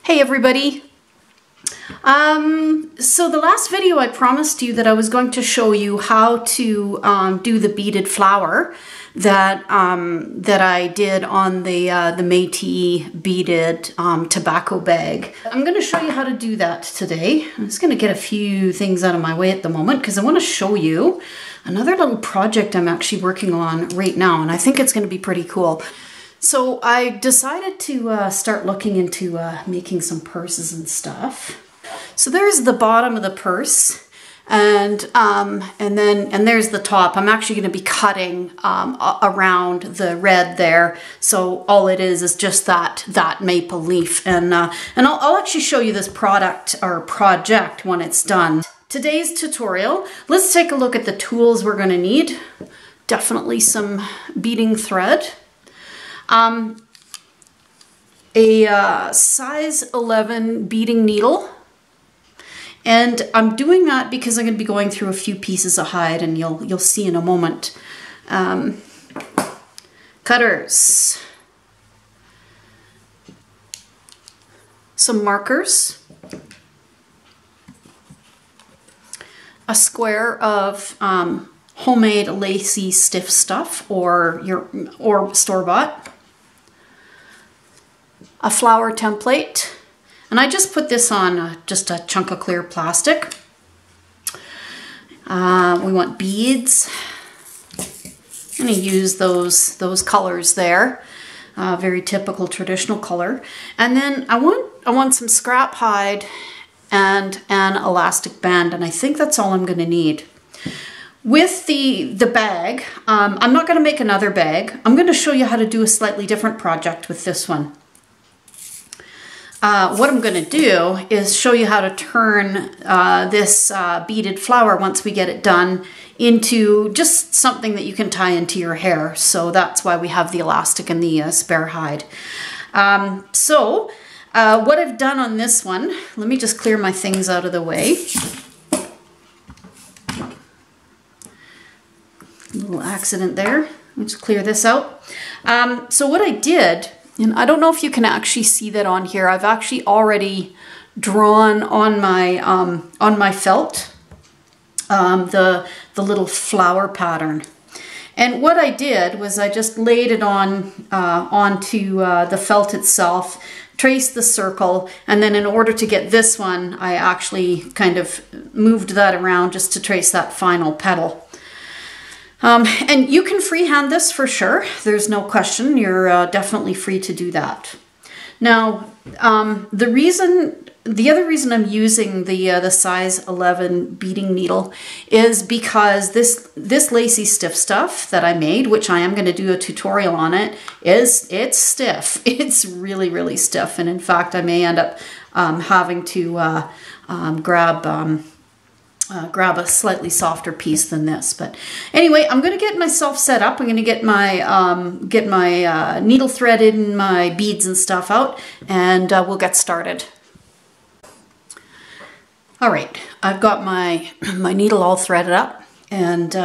Hey everybody! So the last video I promised you that I was going to show you how to do the beaded flower that I did on the Metis beaded tobacco bag. I'm going to show you how to do that today. I'm just going to get a few things out of my way at the moment because I want to show you another little project I'm actually working on right now, and I think it's going to be pretty cool. So I decided to start looking into making some purses and stuff. So there's the bottom of the purse, and there's the top. I'm actually going to be cutting around the red there. So all it is just that maple leaf, and I'll actually show you this product or project when it's done. Today's tutorial. Let's take a look at the tools we're going to need. Definitely some beading thread. A size 11 beading needle, and I'm doing that because I'm going to be going through a few pieces of hide, and you'll see in a moment. Cutters, some markers, a square of homemade lacy stiff stuff or store-bought, a flower template, and I just put this on just a chunk of clear plastic. We want beads. I'm going to use those colors there, very typical traditional color. And then I want some scrap hide and an elastic band, and I think that's all I'm going to need. With the bag, I'm not going to make another bag. I'm going to show you how to do a slightly different project with this one. What I'm going to do is show you how to turn this beaded flower, once we get it done, into just something that you can tie into your hair. So that's why we have the elastic and the spare hide. What I've done on this one, let me just clear my things out of the way. Little accident there. Let's clear this out. So what I did, and I don't know if you can actually see that on here, I've actually already drawn on my felt the little flower pattern. And what I did was I just laid it onto the felt itself, traced the circle, and then in order to get this one, I actually kind of moved that around just to trace that final petal. And you can freehand this for sure. There's no question. You're definitely free to do that. Now, the other reason I'm using the size 11 beading needle is because this lacy stiff stuff that I made, which I am going to do a tutorial on it's stiff. It's really, really stiff. And in fact, I may end up having to grab a slightly softer piece than this. But anyway, I'm going to get myself set up. I'm going to get my needle threaded and my beads and stuff out, and we'll get started. All right, I've got my needle all threaded up, and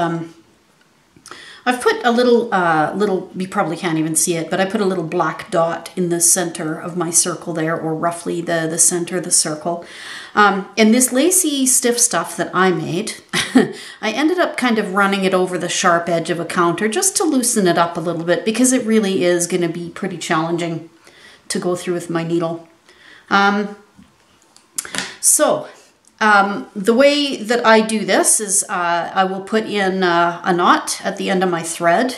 I've put a little, you probably can't even see it, but I put a little black dot in the center of my circle there, or roughly the center of the circle. And this lacy stiff stuff that I made, I ended up kind of running it over the sharp edge of a counter just to loosen it up a little bit, because it really is going to be pretty challenging to go through with my needle. The way that I do this is I will put in a knot at the end of my thread,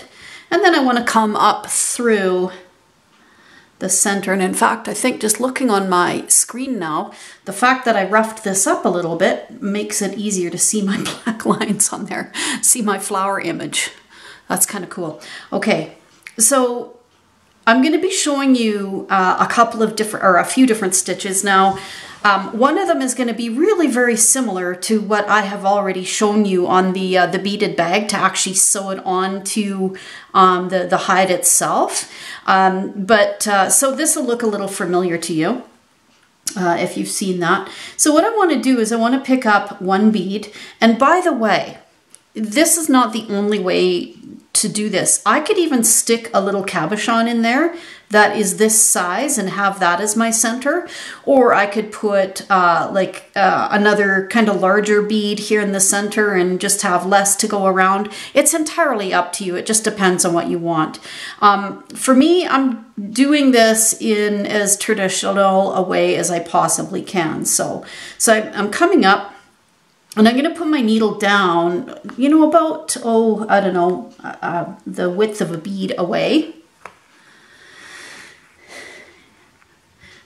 and then I want to come up through the center. And in fact, I think just looking on my screen now, the fact that I roughed this up a little bit makes it easier to see my black lines on there, see my flower image. That's kind of cool. Okay, so I'm going to be showing you a few different stitches now. One of them is going to be really very similar to what I have already shown you on the beaded bag, to actually sew it onto the hide itself. So this will look a little familiar to you if you've seen that. So what I want to do is I want to pick up one bead, and by the way, this is not the only way to do this. I could even stick a little cabochon in there that is this size and have that as my center, or I could put another kind of larger bead here in the center and just have less to go around. It's entirely up to you. It just depends on what you want. For me, I'm doing this in as traditional a way as I possibly can. So I'm coming up, and I'm going to put my needle down, you know, about, I don't know, the width of a bead away.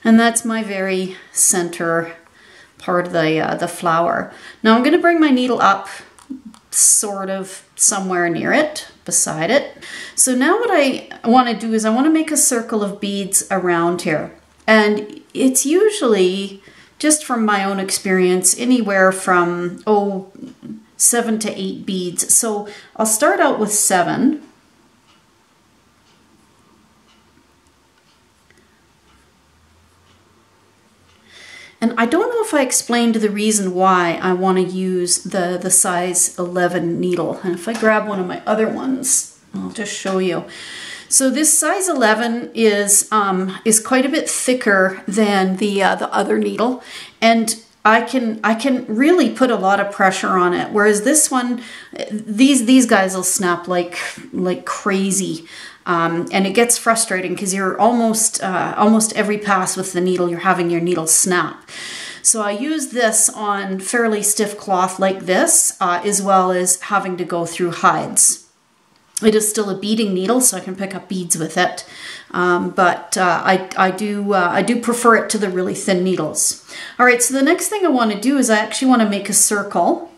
And that's my very center part of the flower. Now I'm going to bring my needle up sort of somewhere near it, beside it. So now what I want to do is I want to make a circle of beads around here. And it's usually, just from my own experience, anywhere from 7 to 8 beads. So I'll start out with 7. And I don't know if I explained the reason why I want to use the size 11 needle. And if I grab one of my other ones, I'll just show you. So this size 11 is quite a bit thicker than the other needle, and I can really put a lot of pressure on it. Whereas this one, these guys will snap like crazy, and it gets frustrating because you're almost every pass with the needle you're having your needle snap. So I use this on fairly stiff cloth like this, as well as having to go through hides. It is still a beading needle, so I can pick up beads with it, but I do prefer it to the really thin needles. All right, so the next thing I want to do is I actually want to make a circle,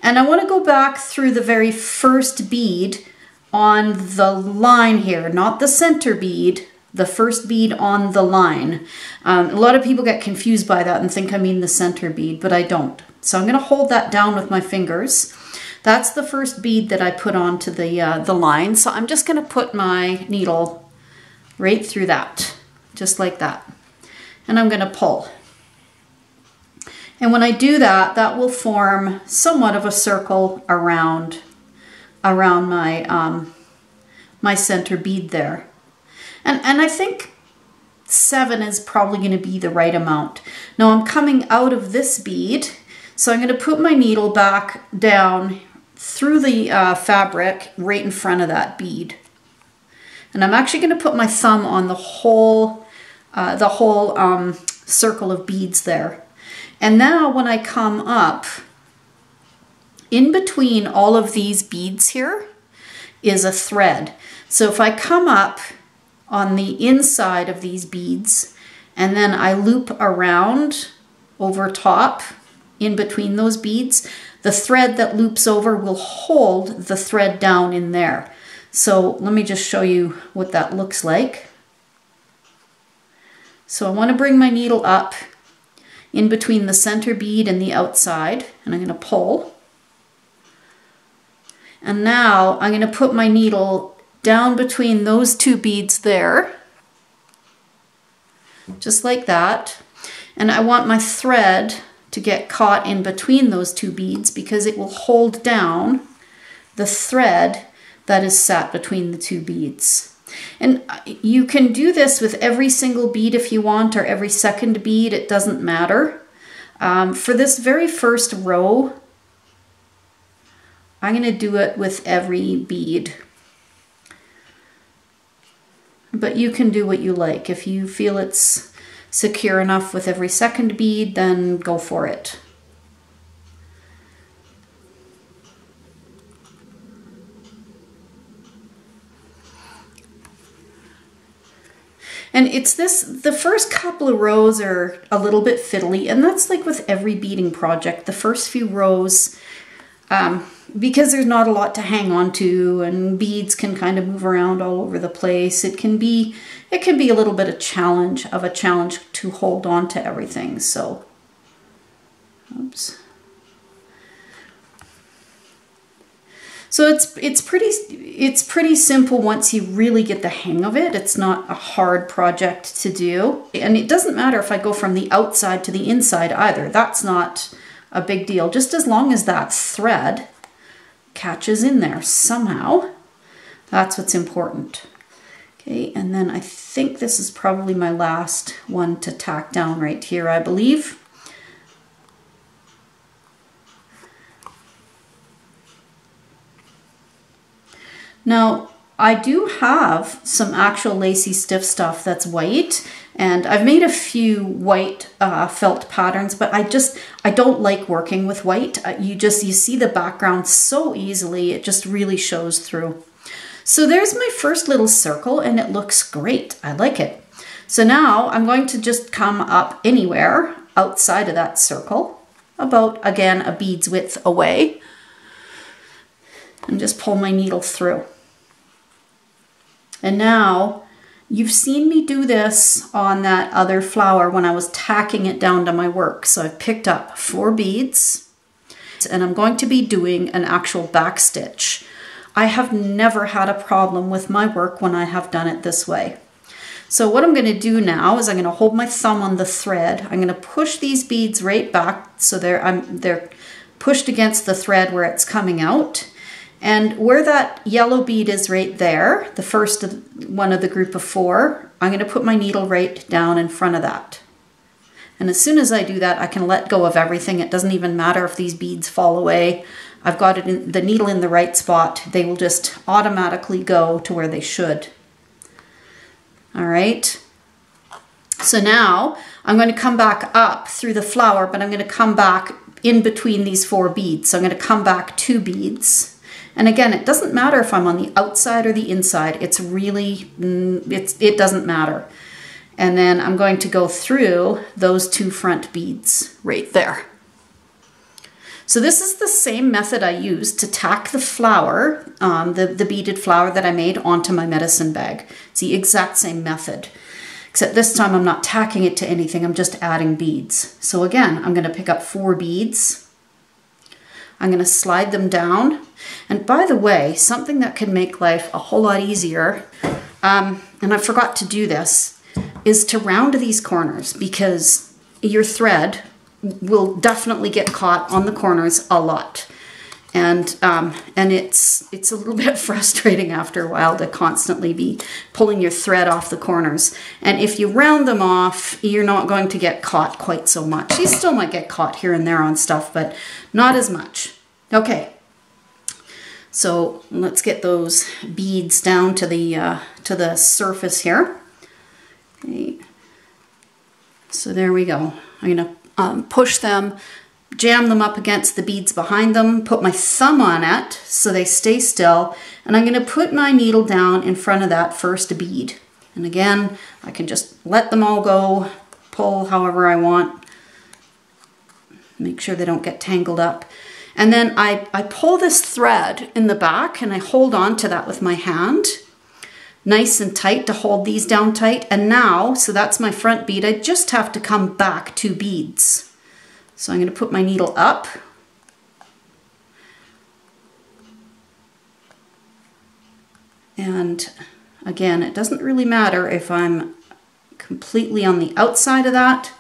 and I want to go back through the very first bead on the line here, not the center bead, the first bead on the line. A lot of people get confused by that and think I mean the center bead, but I don't. So I'm going to hold that down with my fingers. That's the first bead that I put onto the line. So I'm just going to put my needle right through that, just like that. And I'm going to pull. And when I do that, that will form somewhat of a circle around my, my center bead there. And I think 7 is probably going to be the right amount. Now I'm coming out of this bead, so I'm going to put my needle back down through the fabric right in front of that bead. And I'm actually going to put my thumb on the whole circle of beads there. And now when I come up, in between all of these beads here is a thread. So if I come up on the inside of these beads and then I loop around over top in between those beads, the thread that loops over will hold the thread down in there. So let me just show you what that looks like. So I want to bring my needle up in between the center bead and the outside, and I'm going to pull. And now I'm going to put my needle down between those 2 beads there, just like that. And I want my thread to get caught in between those 2 beads because it will hold down the thread that is sat between the 2 beads. And you can do this with every single bead if you want, or every second bead, it doesn't matter. For this very first row, I'm going to do it with every bead. But you can do what you like. If you feel it's secure enough with every second bead, then go for it. And it's this, the first couple of rows are a little bit fiddly, and that's like with every beading project. The first few rows, because there's not a lot to hang on to and beads can kind of move around all over the place, it can be a little bit of a challenge to hold on to everything. So, oops. So it's pretty simple once you really get the hang of it. It's not a hard project to do. And it doesn't matter if I go from the outside to the inside either. That's not a big deal. Just as long as that thread catches in there somehow. That's what's important. Okay, and then I think this is probably my last one to tack down right here, I believe. Now, I do have some actual lacy stiff stuff that's white, and I've made a few white felt patterns, but I don't like working with white. You see the background so easily, it just really shows through. So there's my first little circle, and it looks great. I like it. So now I'm going to just come up anywhere outside of that circle, about, again, a bead's width away, and just pull my needle through. And now you've seen me do this on that other flower when I was tacking it down to my work. So I've picked up 4 beads, and I'm going to be doing an actual back stitch. I have never had a problem with my work when I have done it this way. So what I'm going to do now is I'm going to hold my thumb on the thread. I'm going to push these beads right back so they're pushed against the thread where it's coming out. And where that yellow bead is right there, the first one of the group of 4, I'm going to put my needle right down in front of that. And as soon as I do that, I can let go of everything. It doesn't even matter if these beads fall away. I've got the needle in the right spot. They will just automatically go to where they should. All right. So now I'm going to come back up through the flower, but I'm going to come back in between these 4 beads. So I'm going to come back 2 beads. And again, it doesn't matter if I'm on the outside or the inside. It's really, it doesn't matter. And then I'm going to go through those 2 front beads right there. So this is the same method I used to tack the flower, the beaded flower that I made onto my medicine bag. It's the exact same method, except this time I'm not tacking it to anything, I'm just adding beads. So again, I'm going to pick up 4 beads. I'm going to slide them down. And by the way, something that can make life a whole lot easier, and I forgot to do this, is to round these corners, because your thread will definitely get caught on the corners a lot. And it's a little bit frustrating after a while to constantly be pulling your thread off the corners. And if you round them off, you're not going to get caught quite so much. You still might get caught here and there on stuff, but not as much. Okay, so let's get those beads down to the surface here. Okay. So there we go. I'm gonna push them, jam them up against the beads behind them, put my thumb on it so they stay still, and I'm going to put my needle down in front of that first bead. And again, I can just let them all go, pull however I want, make sure they don't get tangled up. And then I pull this thread in the back and I hold on to that with my hand, nice and tight to hold these down tight. And now, so that's my front bead, I just have to come back 2 beads. So I'm going to put my needle up. And again, it doesn't really matter if I'm completely on the outside of that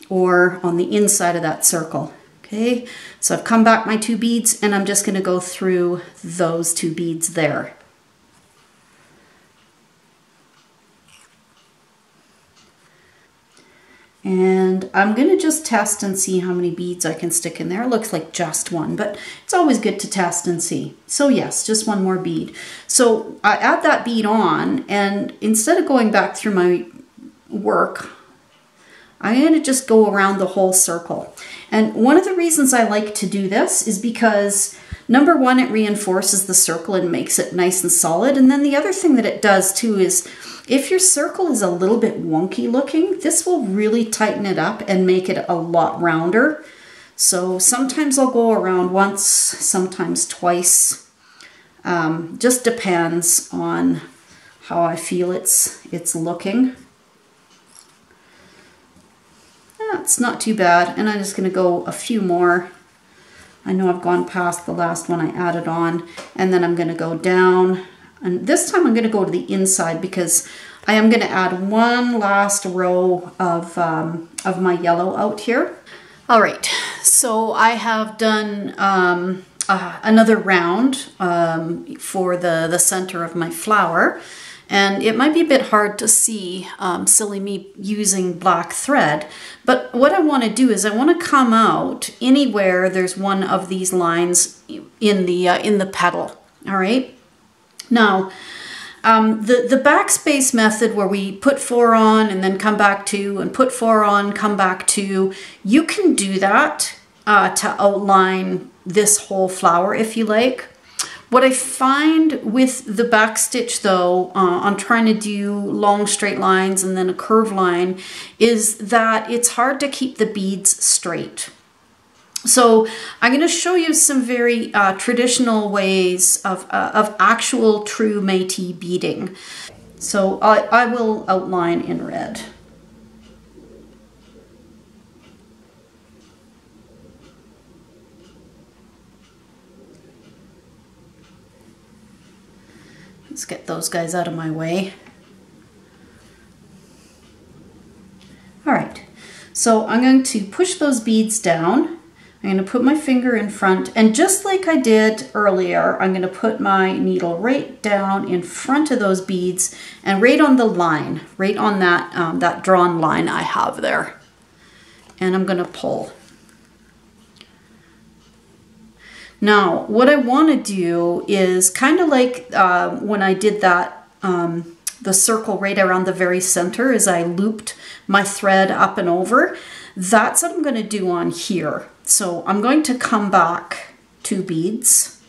or on the inside of that circle. Okay, so I've come back my 2 beads and I'm just going to go through those 2 beads there. And I'm going to just test and see how many beads I can stick in there. It looks like just 1, but it's always good to test and see. So yes, just 1 more bead. So I add that bead on, and instead of going back through my work, I'm going to just go around the whole circle. And one of the reasons I like to do this is because, number 1, it reinforces the circle and makes it nice and solid. And then the other thing that it does too is, if your circle is a little bit wonky looking, this will really tighten it up and make it a lot rounder. So sometimes I'll go around once, sometimes twice. Just depends on how I feel it's looking. It's not too bad, and I'm just going to go a few more. I know I've gone past the last one I added on, and then I'm going to go down, and this time I'm going to go to the inside because I am going to add 1 last row of my yellow out here. All right, so I have done another round for the center of my flower. And it might be a bit hard to see, silly me using black thread, but what I want to do is I want to come out anywhere there's one of these lines in the petal. All right. Now, the backspace method, where we put 4 on and then come back 2 and put 4 on, come back 2, you can do that to outline this whole flower if you like. What I find with the back stitch though, on trying to do long straight lines and then a curve line, is that it's hard to keep the beads straight. So I'm going to show you some very traditional ways of actual true Metis beading. So I will outline in red. Let's get those guys out of my way. All right, so I'm going to push those beads down. I'm going to put my finger in front, and just like I did earlier, I'm going to put my needle right down in front of those beads and right on the line, right on that, that drawn line I have there. And I'm going to pull. Now, what I want to do is kind of like when I did that, the circle right around the very center as I looped my thread up and over. That's what I'm going to do on here. So I'm going to come back 2 beads.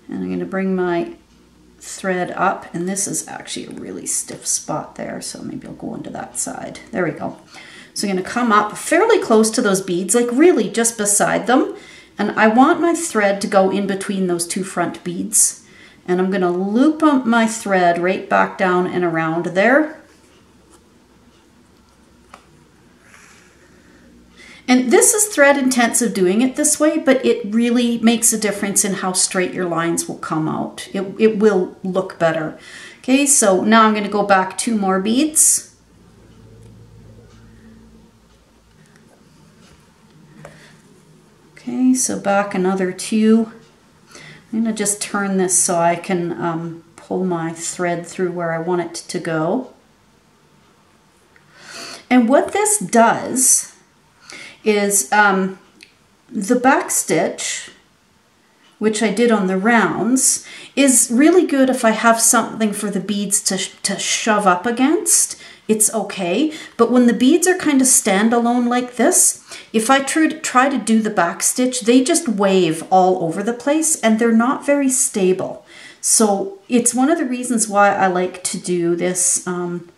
And I'm going to bring my thread up. And this is actually a really stiff spot there. So maybe I'll go into that side. There we go. So I'm going to come up fairly close to those beads, like really just beside them. And I want my thread to go in between those 2 front beads. And I'm going to loop up my thread right back down and around there. And this is thread intensive doing it this way, but it really makes a difference in how straight your lines will come out. It will look better. Okay, so now I'm going to go back 2 more beads. Okay, so back another 2. I'm going to just turn this so I can pull my thread through where I want it to go. And what this does is the back stitch, which I did on the rounds, is really good if I have something for the beads to shove up against. It's okay, but when the beads are kind of standalone like this, if I try to do the back stitch, they just wave all over the place and they're not very stable. So it's one of the reasons why I like to do this, and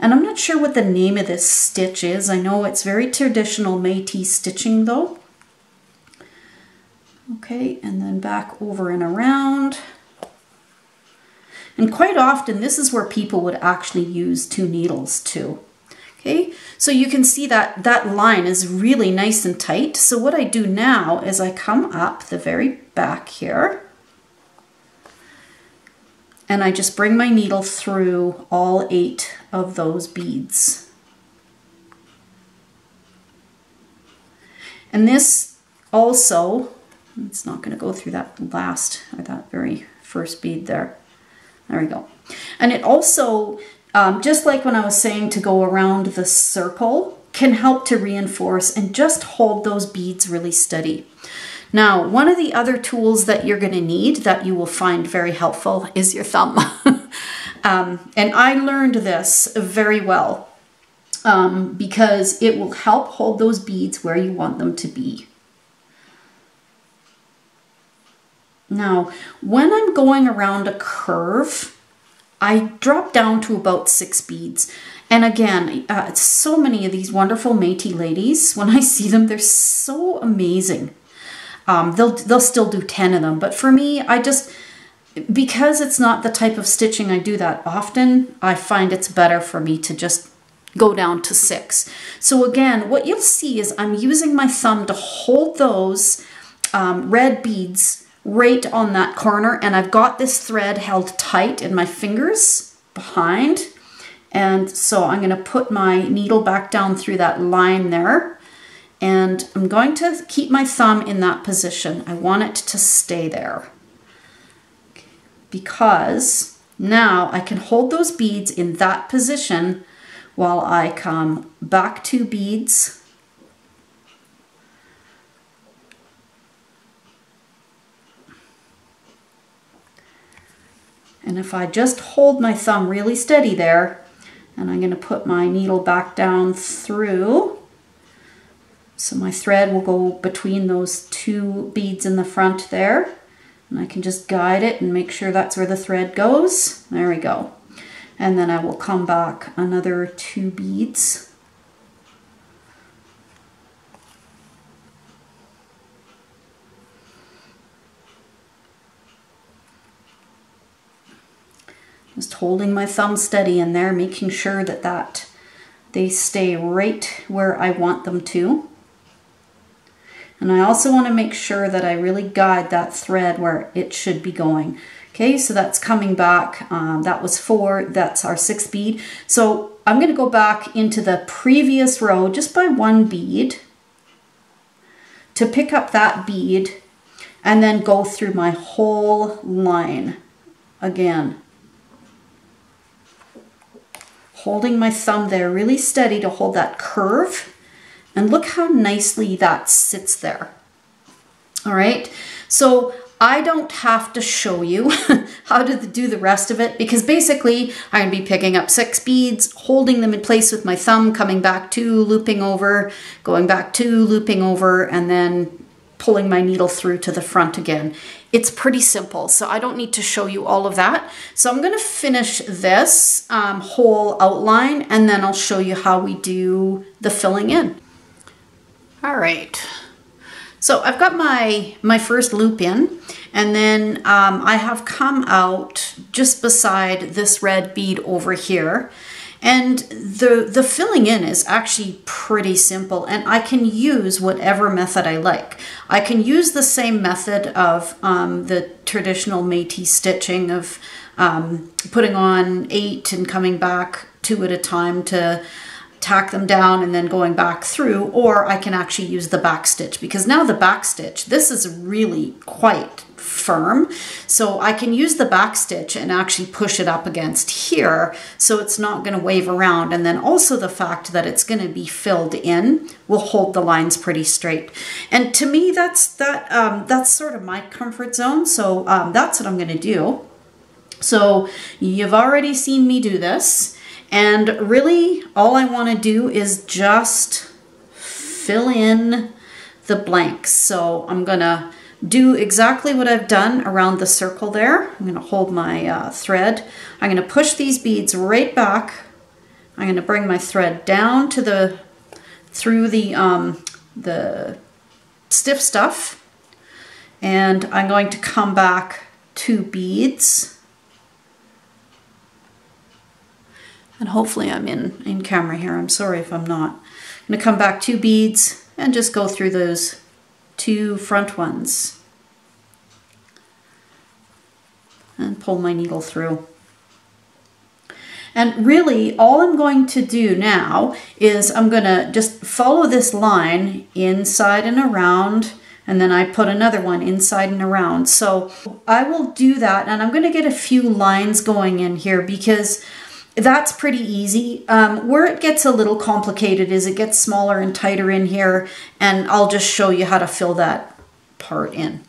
I'm not sure what the name of this stitch is. I know it's very traditional Metis stitching though. Okay, and then back over and around. And quite often, this is where people would actually use 2 needles too. Okay, so you can see that that line is really nice and tight. So what I do now is I come up the very back here, and I just bring my needle through all 8 of those beads. And this also, it's not going to go through that last, or that very first bead there. There we go. And it also, just like when I was saying to go around the circle, can help to reinforce and just hold those beads really steady. Now, one of the other tools that you're going to need that you will find very helpful is your thumb. And I learned this very well because it will help hold those beads where you want them to be. Now, when I'm going around a curve, I drop down to about 6 beads. And again, so many of these wonderful Metis ladies, when I see them, they're so amazing. They'll still do 10 of them. But for me, because it's not the type of stitching I do that often, I find it's better for me to just go down to 6. So again, what you'll see is I'm using my thumb to hold those red beads right on that corner, and I've got this thread held tight in my fingers behind, and so I'm going to put my needle back down through that line there, and I'm going to keep my thumb in that position. I want it to stay there because Now I can hold those beads in that position while I come back 2 beads, and if I just hold my thumb really steady there, and I'm going to put my needle back down through, so my thread will go between those 2 beads in the front there, and I can just guide it and make sure that's where the thread goes. There we go. And then I will come back another 2 beads. Just holding my thumb steady in there, making sure that they stay right where I want them to. And I also want to make sure that I really guide that thread where it should be going. Okay, so that's coming back. That was 4, that's our 6th bead. So I'm going to go back into the previous row just by 1 bead to pick up that bead and then go through my whole line again. Holding my thumb there really steady to hold that curve, and look how nicely that sits there. All right, so I don't have to show you how to do the rest of it, because basically I'm going to be picking up 6 beads, holding them in place with my thumb, coming back 2, looping over, going back 2, looping over, and then pulling my needle through to the front again. It's pretty simple, so I don't need to show you all of that. So I'm going to finish this whole outline, and then I'll show you how we do the filling in. All right, so I've got my first loop in, and then I have come out just beside this red bead over here. And the filling in is actually pretty simple, and I can use whatever method I like. I can use the same method of the traditional Metis stitching of putting on 8 and coming back 2 at a time to tack them down and then going back through, or I can actually use the back stitch, because now the back stitch, this is really quite firm, so I can use the back stitch and actually push it up against here so it's not going to wave around, and then also the fact that it's going to be filled in will hold the lines pretty straight. And to me that's sort of my comfort zone, so that's what I'm going to do. So you've already seen me do this, and really all I want to do is just fill in the blanks. So I'm going to do exactly what I've done around the circle there. I'm going to hold my thread. I'm going to push these beads right back. I'm going to bring my thread down to through the stiff stuff, and I'm going to come back 2 beads. And hopefully I'm in camera here. I'm sorry if I'm not. I'm going to come back 2 beads and just go through those 2 front ones and pull my needle through. And really all I'm going to do now is I'm going to just follow this line inside and around, and then I put another one inside and around. So I will do that, and I'm going to get a few lines going in here because that's pretty easy. Where it gets a little complicated is it gets smaller and tighter in here, and I'll just show you how to fill that part in.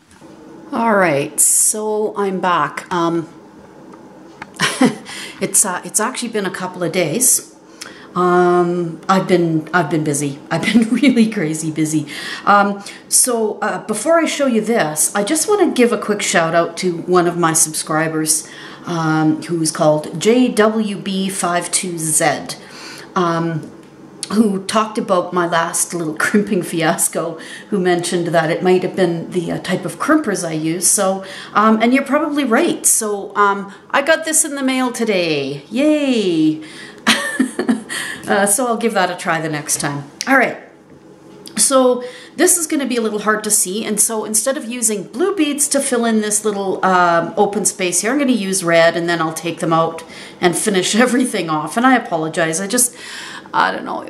All right, so I'm back. It's actually been a couple of days. I've been busy. I've been really crazy busy. So before I show you this, I just want to give a quick shout out to one of my subscribers, who's called JWB52Z, who talked about my last little crimping fiasco, who mentioned that it might have been the type of crimpers I use. So, and you're probably right. So I got this in the mail today. Yay! So I'll give that a try the next time. All right. So this is going to be a little hard to see, and so instead of using blue beads to fill in this little open space here, I'm going to use red, and then I'll take them out and finish everything off. And I apologize. I don't know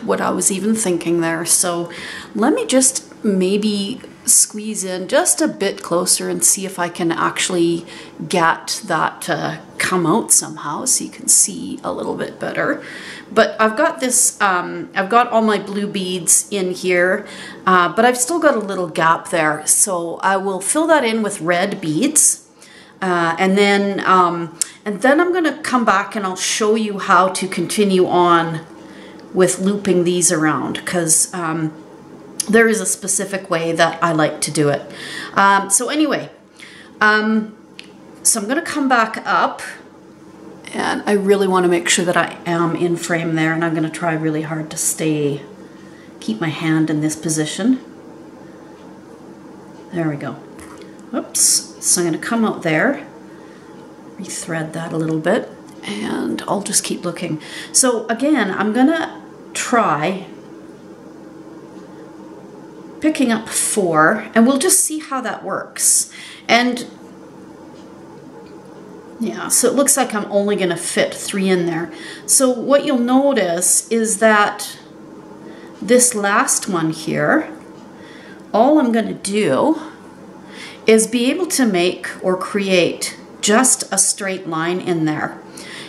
what I was even thinking there. So let me just maybe squeeze in just a bit closer and see if I can actually get that come out somehow so you can see a little bit better. But I've got this, I've got all my blue beads in here, but I've still got a little gap there. So I will fill that in with red beads. And then I'm gonna come back and I'll show you how to continue on with looping these around, because there is a specific way that I like to do it. So anyway, so I'm gonna come back up, and I really want to make sure that I am in frame there, and I'm gonna try really hard to keep my hand in this position. There we go. Oops. So I'm gonna come out there, rethread that a little bit, and I'll just keep looking. So again, I'm gonna try picking up 4, and we'll just see how that works. And yeah, so it looks like I'm only gonna fit 3 in there. So what you'll notice is that this last one here, all I'm gonna do is be able to make or create just a straight line in there.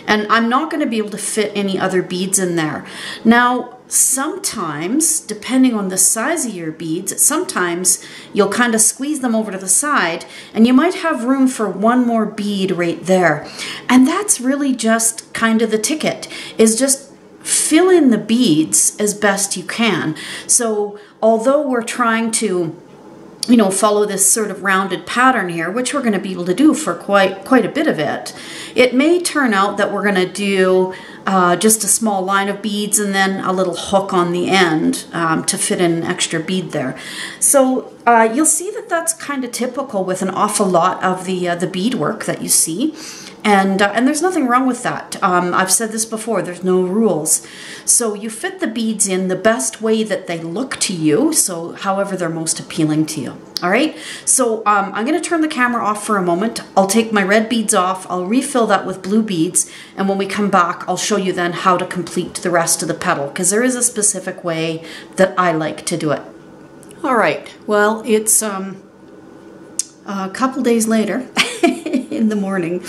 And I'm not gonna be able to fit any other beads in there. Now, sometimes, depending on the size of your beads, sometimes you'll kind of squeeze them over to the side and you might have room for one more bead right there. And that's really just kind of the ticket, is just fill in the beads as best you can. So although we're trying to, you know, follow this sort of rounded pattern here, which we're going to be able to do for quite a bit of it, it may turn out that we're going to do just a small line of beads and then a little hook on the end to fit in an extra bead there. So you'll see that that's kind of typical with an awful lot of the beadwork that you see. And there's nothing wrong with that. I've said this before, there's no rules. So you fit the beads in the best way that they look to you, so however they're most appealing to you. All right, so I'm gonna turn the camera off for a moment. I'll take my red beads off, I'll refill that with blue beads, and when we come back, I'll show you then how to complete the rest of the petal, because there is a specific way that I like to do it. All right, well, it's a couple days later in the morning.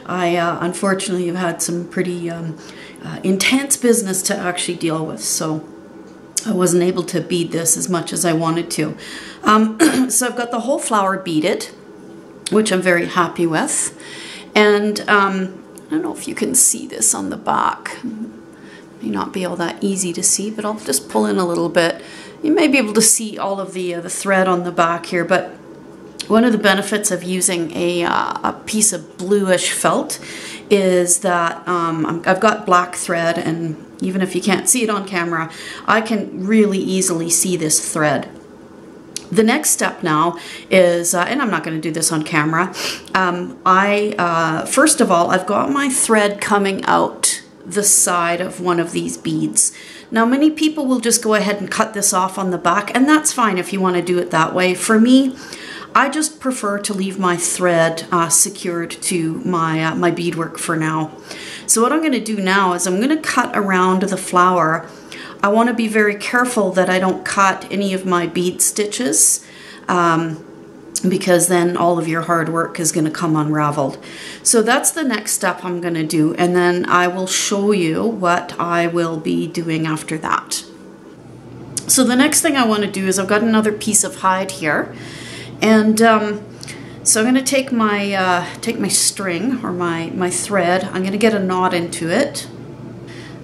I unfortunately have had some pretty intense business to actually deal with, so I wasn't able to bead this as much as I wanted to. So I've got the whole flower beaded, which I'm very happy with. And I don't know if you can see this on the back. May not be all that easy to see, but I'll just pull in a little bit. You may be able to see all of the thread on the back here, but one of the benefits of using a piece of bluish felt is that I've got black thread, and even if you can't see it on camera, I can really easily see this thread. The next step now is, and I'm not going to do this on camera, first of all, I've got my thread coming out the side of one of these beads. Now, many people will just go ahead and cut this off on the back, and that's fine if you want to do it that way. For me, I just prefer to leave my thread secured to my beadwork for now. So what I'm going to do now is I'm going to cut around the flower. I want to be very careful that I don't cut any of my bead stitches because then all of your hard work is going to come unraveled. So that's the next step I'm going to do, and then I will show you what I will be doing after that. So the next thing I want to do is I've got another piece of hide here. And so I'm going to take my string or my thread. I'm going to get a knot into it,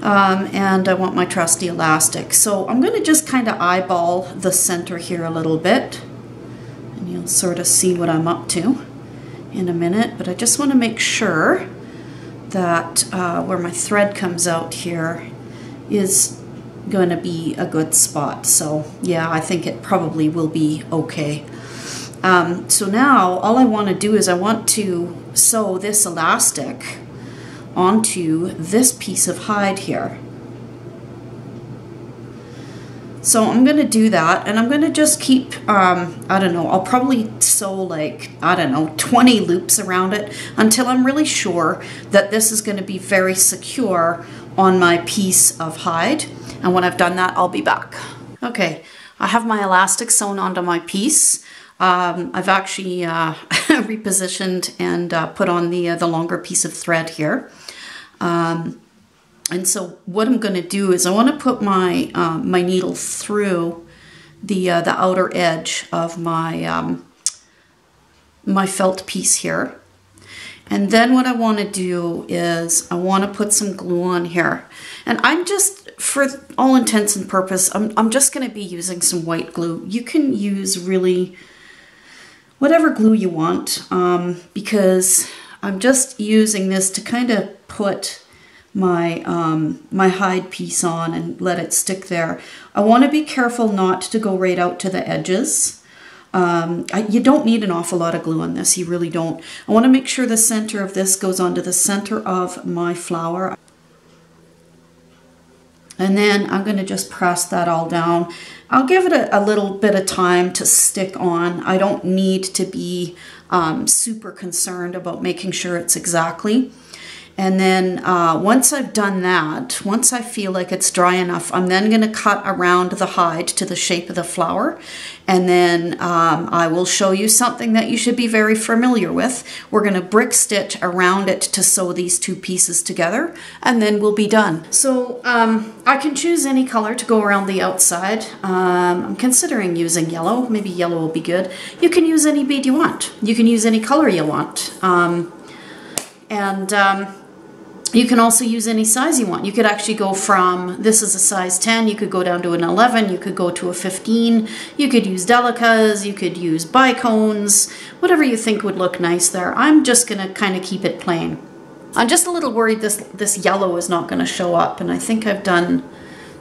and I want my trusty elastic. So I'm going to just kind of eyeball the center here a little bit, and you'll sort of see what I'm up to in a minute. But I just want to make sure that where my thread comes out here is going to be a good spot. So yeah, I think it probably will be okay. So now all I want to do is I want to sew this elastic onto this piece of hide here. So I'm going to do that, and I'm going to just keep, I don't know, I'll probably sew like, I don't know, 20 loops around it until I'm really sure that this is going to be very secure on my piece of hide. And when I've done that, I'll be back. Okay, I have my elastic sewn onto my piece. I've actually repositioned and put on the longer piece of thread here. And so what I'm going to do is I want to put my my needle through the outer edge of my my felt piece here. And then what I want to do is I want to put some glue on here. And I'm just, for all intents and purposes, I'm just going to be using some white glue. You can use really whatever glue you want, because I'm just using this to kind of put my my hide piece on and let it stick there. I want to be careful not to go right out to the edges. You don't need an awful lot of glue on this, you really don't. I want to make sure the center of this goes onto the center of my flower. And then I'm going to just press that all down. I'll give it a little bit of time to stick on. I don't need to be super concerned about making sure it's exactly. And then once I've done that, once I feel like it's dry enough, I'm then going to cut around the hide to the shape of the flower. And then I will show you something that you should be very familiar with. We're going to brick stitch around it to sew these two pieces together, and then we'll be done. So I can choose any color to go around the outside. I'm considering using yellow. Maybe yellow will be good. You can use any bead you want. You can use any color you want. You can also use any size you want. You could actually go from, this is a size 10, you could go down to an 11, you could go to a 15, you could use delicas, you could use bicones, whatever you think would look nice there. I'm just gonna kind of keep it plain. I'm just a little worried this yellow is not gonna show up, and I think I've done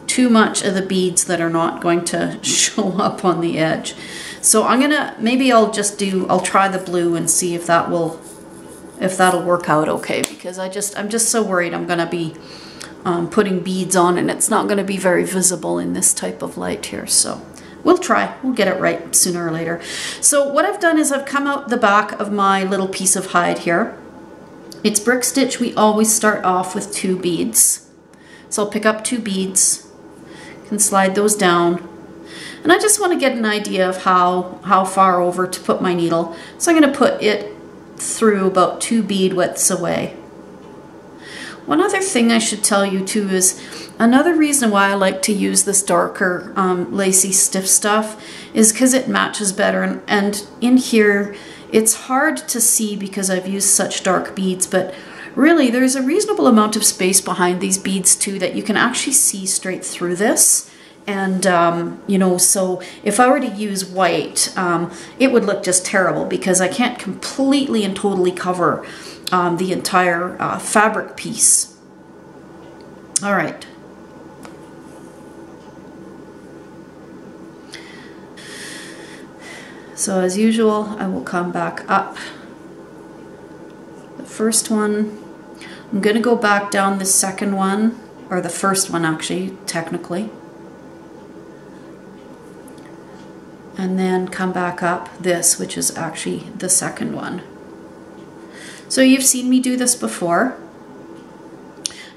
too much of the beads that are not going to show up on the edge. So I'm gonna, maybe I'll try the blue and see if that'll work out okay, because I'm just so worried I'm gonna be putting beads on and it's not gonna be very visible in this type of light here. So we'll try, we'll get it right sooner or later. So what I've done is I've come out the back of my little piece of hide here. It's brick stitch. We always start off with 2 beads. So I'll pick up 2 beads, can slide those down. And I just want to get an idea of how far over to put my needle. So I'm gonna put it through about 2 bead widths away. One other thing I should tell you too is another reason why I like to use this darker lacy stiff stuff is because it matches better, and in here it's hard to see because I've used such dark beads, but really there's a reasonable amount of space behind these beads too that you can actually see straight through this. And, you know, so if I were to use white, it would look just terrible because I can't completely and totally cover the entire fabric piece. All right. So as usual, I will come back up. The first one, I'm going to go back down the second one, or the first one actually, technically. And then come back up this, which is actually the second one. So you've seen me do this before.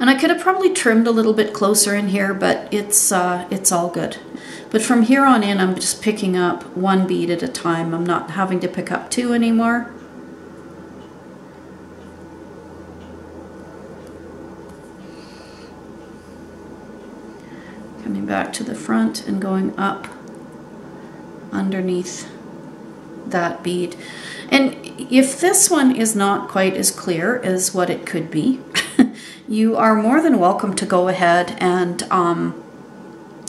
And I could have probably trimmed a little bit closer in here, but it's all good. But from here on in, I'm just picking up 1 bead at a time. I'm not having to pick up 2 anymore. Coming back to the front and going up underneath that bead. And if this one is not quite as clear as what it could be, you are more than welcome to go ahead and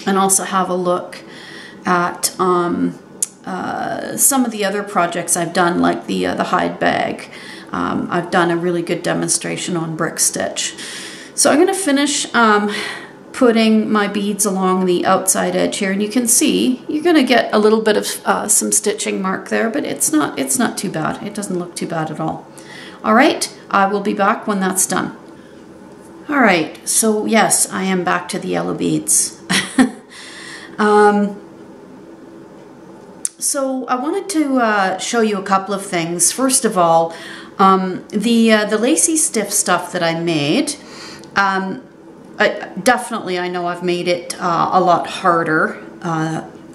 also have a look at some of the other projects I've done, like the hide bag. I've done a really good demonstration on brick stitch. So I'm going to finish putting my beads along the outside edge here, and you can see you're going to get a little bit of some stitching mark there, but it's not too bad. It doesn't look too bad at all. All right, I will be back when that's done. All right, so yes, I am back to the yellow beads. So I wanted to show you a couple of things. First of all, the lacy stiff stuff that I made. Definitely, I know I've made it a lot harder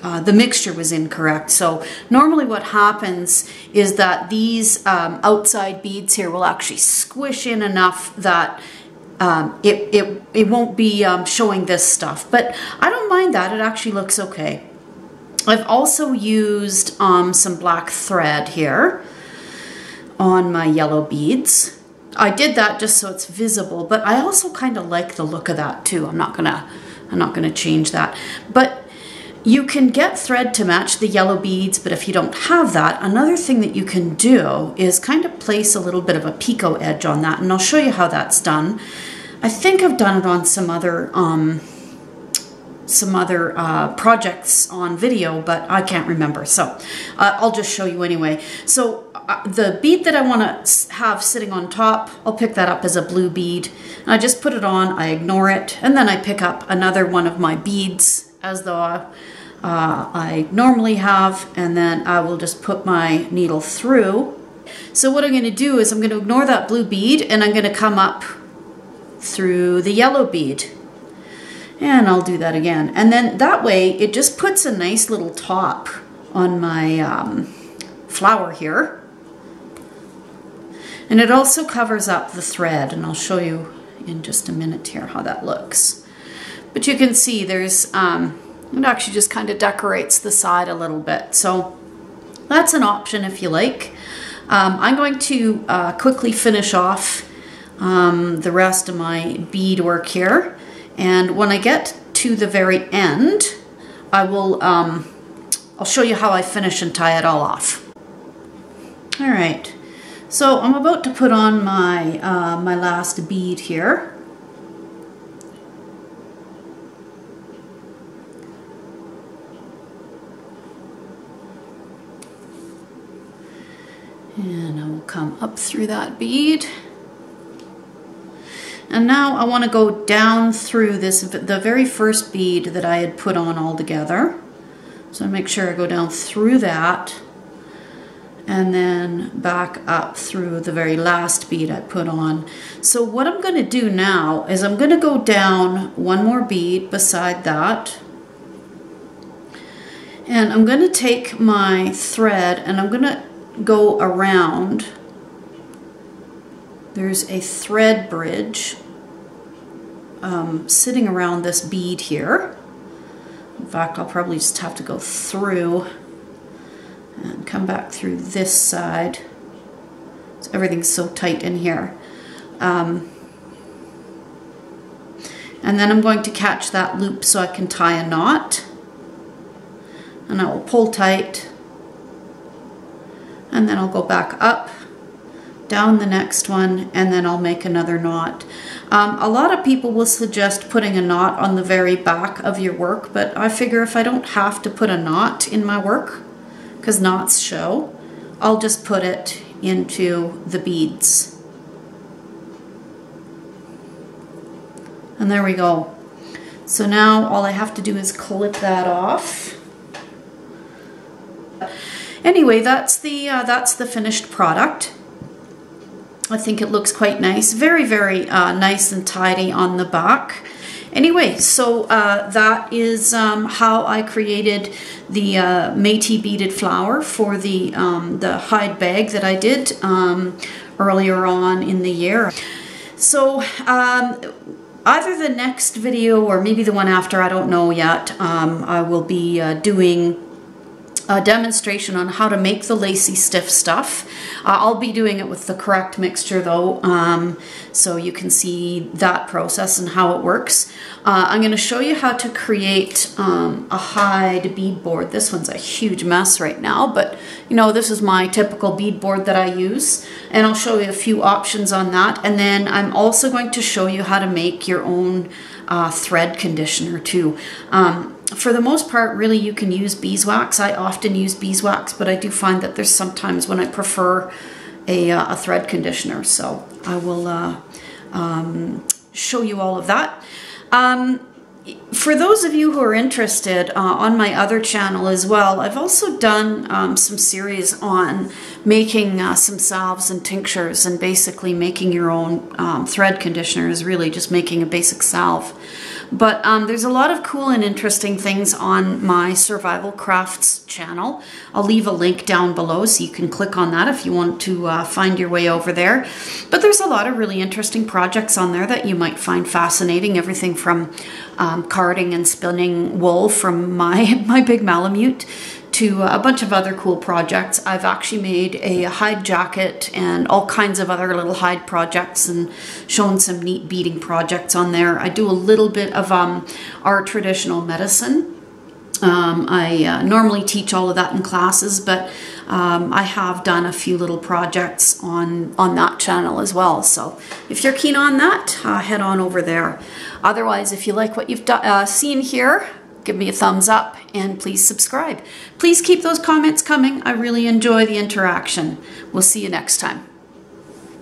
the mixture was incorrect. So normally what happens is that these outside beads here will actually squish in enough that it won't be showing this stuff. But I don't mind that, it actually looks okay. I've also used some black thread here on my yellow beads. I did that just so it's visible, but I also kind of like the look of that too. I'm not gonna change that. But you can get thread to match the yellow beads, but if you don't have that, another thing that you can do is kind of place a little bit of a Picot edge on that, and I'll show you how that's done. I think I've done it on some other projects on video, but I can't remember, so I'll just show you anyway. So the bead that I want to have sitting on top, I'll pick that up as a blue bead. And I just put it on, I ignore it, and then I pick up another one of my beads as though I normally have, and then I will just put my needle through. So what I'm going to do is I'm going to ignore that blue bead, and I'm going to come up through the yellow bead. And I'll do that again. And then that way it just puts a nice little top on my flower here. And it also covers up the thread, and I'll show you in just a minute here how that looks. But you can see there's, it actually just kind of decorates the side a little bit. So that's an option if you like. I'm going to quickly finish off the rest of my bead work here. And when I get to the very end, I will, I'll show you how I finish and tie it all off. All right, so I'm about to put on my, my last bead here. And I will come up through that bead. And now I want to go down through this, the very first bead that I had put on all together. So make sure I go down through that and then back up through the very last bead I put on. So what I'm going to do now is I'm going to go down one more bead beside that. And I'm going to take my thread and I'm going to go around. There's a thread bridge sitting around this bead here. In fact, I'll probably just have to go through and come back through this side. So everything's so tight in here. And then I'm going to catch that loop so I can tie a knot. And I will pull tight. And then I'll go back up, down the next one, and then I'll make another knot. A lot of people will suggest putting a knot on the very back of your work, but I figure if I don't have to put a knot in my work, because knots show, I'll just put it into the beads. And there we go. So now all I have to do is clip that off. Anyway, that's the finished product. I think it looks quite nice. Very, very nice and tidy on the back. Anyway, so that is how I created the Metis beaded flower for the hide bag that I did earlier on in the year. So either the next video or maybe the one after, I don't know yet, I will be doing a demonstration on how to make the lacy stiff stuff. I'll be doing it with the correct mixture though, so you can see that process and how it works. I'm going to show you how to create a hide bead board. This one's a huge mess right now, but you know, this is my typical bead board that I use, and I'll show you a few options on that. And then I'm also going to show you how to make your own thread conditioner too. For the most part, really, you can use beeswax. I often use beeswax, but I do find that there's sometimes when I prefer a thread conditioner. So I will show you all of that. For those of you who are interested, on my other channel as well, I've also done some series on making some salves and tinctures, and basically making your own thread conditioners, really just making a basic salve. But there's a lot of cool and interesting things on my Survival Crafts channel. I'll leave a link down below so you can click on that if you want to find your way over there. But there's a lot of really interesting projects on there that you might find fascinating. Everything from carding and spinning wool from my big Malamute to a bunch of other cool projects. I've actually made a hide jacket and all kinds of other little hide projects and shown some neat beading projects on there. I do a little bit of our traditional medicine. I normally teach all of that in classes, but I have done a few little projects on that channel as well. So if you're keen on that, head on over there. Otherwise, if you like what you've seen here, give me a thumbs up and please subscribe. Please keep those comments coming. I really enjoy the interaction. We'll see you next time.